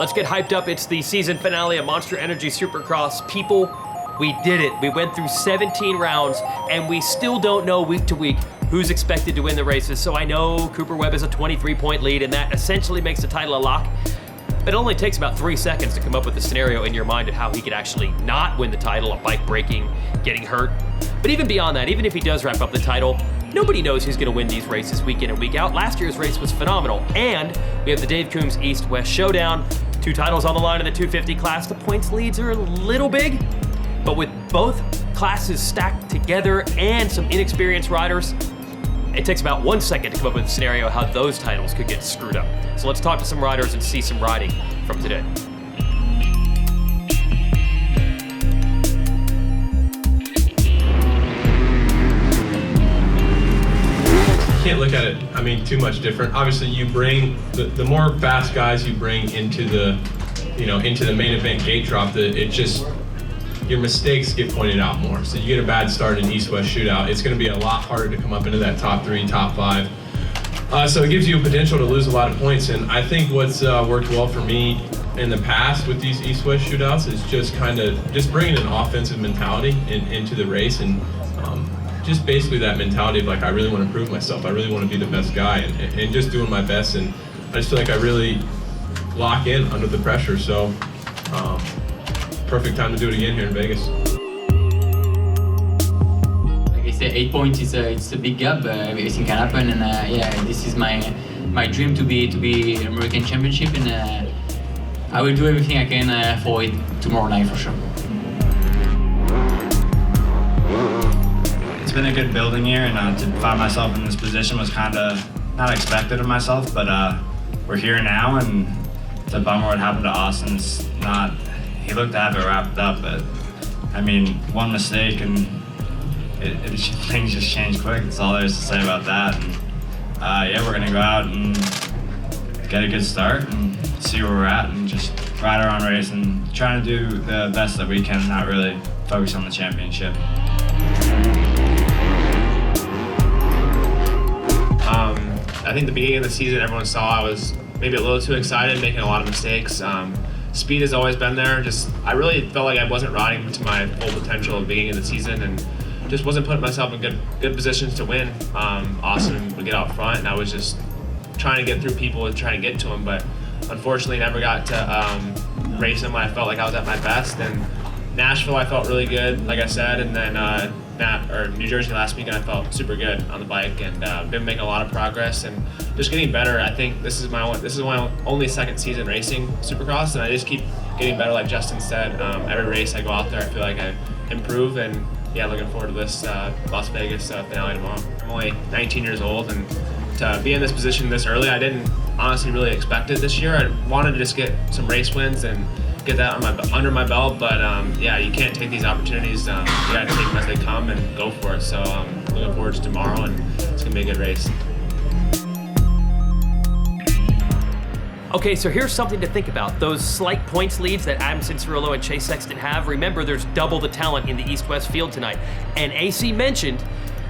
Let's get hyped up. It's the season finale of Monster Energy Supercross. People, we did it. We went through 17 rounds, and we still don't know week to week who's expected to win the races. So I know Cooper Webb has a 23-point lead, and that essentially makes the title a lock. But it only takes about 3 seconds to come up with a scenario in your mind of how he could actually not win the title, a bike breaking, getting hurt. But even beyond that, even if he does wrap up the title, nobody knows who's gonna win these races week in and week out. Last year's race was phenomenal. And we have the Dave Coombs East-West Showdown. 2 titles on the line in the 250 class. The points leads are a little big, but with both classes stacked together and some inexperienced riders, it takes about 1 second to come up with a scenario how those titles could get screwed up. So let's talk to some riders and see some riding from today. Can't look at it, too much different. Obviously, you bring the more fast guys you bring into the, into the main event gate drop. Your mistakes get pointed out more. So you get a bad start in East-West shootout, it's going to be a lot harder to come up into that top 3, top 5. So it gives you a potential to lose a lot of points. And I think what's worked well for me in the past with these East-West shootouts is just bringing an offensive mentality into the race, and just basically that mentality of I really want to prove myself. I really want to be the best guy, and just doing my best. And I just feel like I really lock in under the pressure. So perfect time to do it again here in Vegas. Like I said, 8 points it's a big gap. Everything can happen, and this is my dream to be American Championship, and I will do everything I can for it tomorrow night for sure. It's been a good building year, and to find myself in this position was kind of not expected of myself, but we're here now, and it's a bummer what happened to Austin. He looked to have it wrapped up, but one mistake and things just changed quick. That's all there is to say about that. And we're gonna go out and get a good start and see where we're at, and just ride our own race and try to do the best that we can, not really focus on the championship. I think the beginning of the season, everyone saw I was maybe a little too excited, making a lot of mistakes. Speed has always been there. I really felt like I wasn't riding to my full potential at the beginning of the season, and just wasn't putting myself in good positions to win. Austin would get out front, and I was just trying to get through people and trying to get to him, but unfortunately never got to race him when I felt like I was at my best. And Nashville, I felt really good, like I said, and then New Jersey last weekend, I felt super good on the bike, and been making a lot of progress and just getting better. I think this is my only second season racing Supercross, and I just keep getting better. Like Justin said, every race I go out there, I feel like I improve, and looking forward to this Las Vegas finale tomorrow. I'm only 19 years old, and to be in this position this early, I didn't honestly really expect it this year. I wanted to just get some race wins and get that under my belt, but you can't take these opportunities. You gotta take them as they come and go for it. So I'm looking forward to tomorrow, and it's gonna be a good race. Okay, so here's something to think about. Those slight points leads that Adam Cianciarulo and Chase Sexton have, remember there's double the talent in the East-West field tonight. And AC mentioned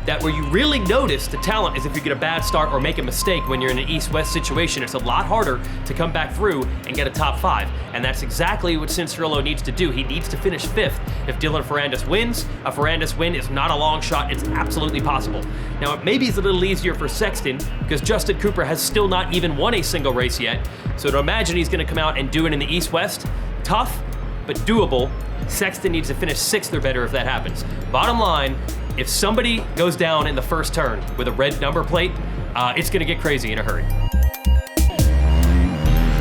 that where you really notice the talent is if you get a bad start or make a mistake when you're in an East-West situation. It's a lot harder to come back through and get a top 5. And that's exactly what Cianciarulo needs to do. He needs to finish 5th. If Dylan Ferrandis wins, a Ferrandis win is not a long shot. It's absolutely possible. Now, it maybe is a little easier for Sexton because Justin Cooper has still not even won a single race yet. So to imagine he's gonna come out and do it in the East-West, tough, but doable. Sexton needs to finish 6th or better if that happens. Bottom line, if somebody goes down in the first turn with a red number plate, it's gonna get crazy in a hurry.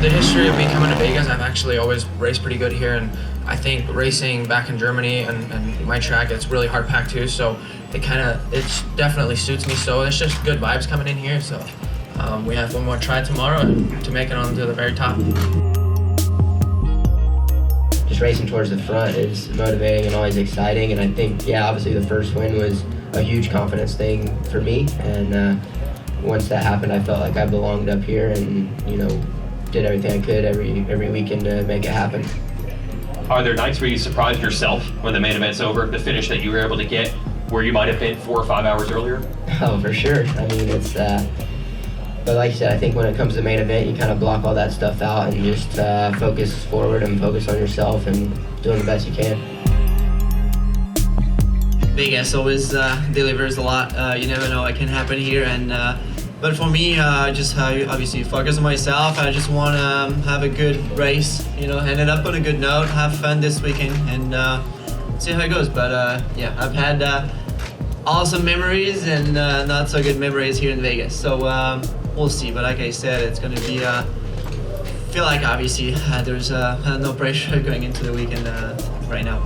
The history of me coming to Vegas, I've actually always raced pretty good here, and I think racing back in Germany and my track, it's really hard packed too, so it definitely suits me. So it's just good vibes coming in here. So we have one more try tomorrow to make it on to the very top. Just racing towards the front is motivating and always exciting, and I think, obviously the first win was a huge confidence thing for me, and once that happened, I felt like I belonged up here, and did everything I could every weekend to make it happen. Are there nights where you surprised yourself when the main event's over, the finish that you were able to get where you might have been 4 or 5 hours earlier? Oh, for sure. I mean, But like I said, I think when it comes to the main event, you kind of block all that stuff out and just focus forward and focus on yourself and doing the best you can. Vegas always delivers a lot. You never know what can happen here, and but for me, just obviously focus on myself. I just want to have a good race, end it up on a good note, have fun this weekend, and see how it goes. But yeah, I've had awesome memories and not so good memories here in Vegas. So we'll see. But like I said, it's going to be. Feel like obviously there's no pressure going into the weekend right now.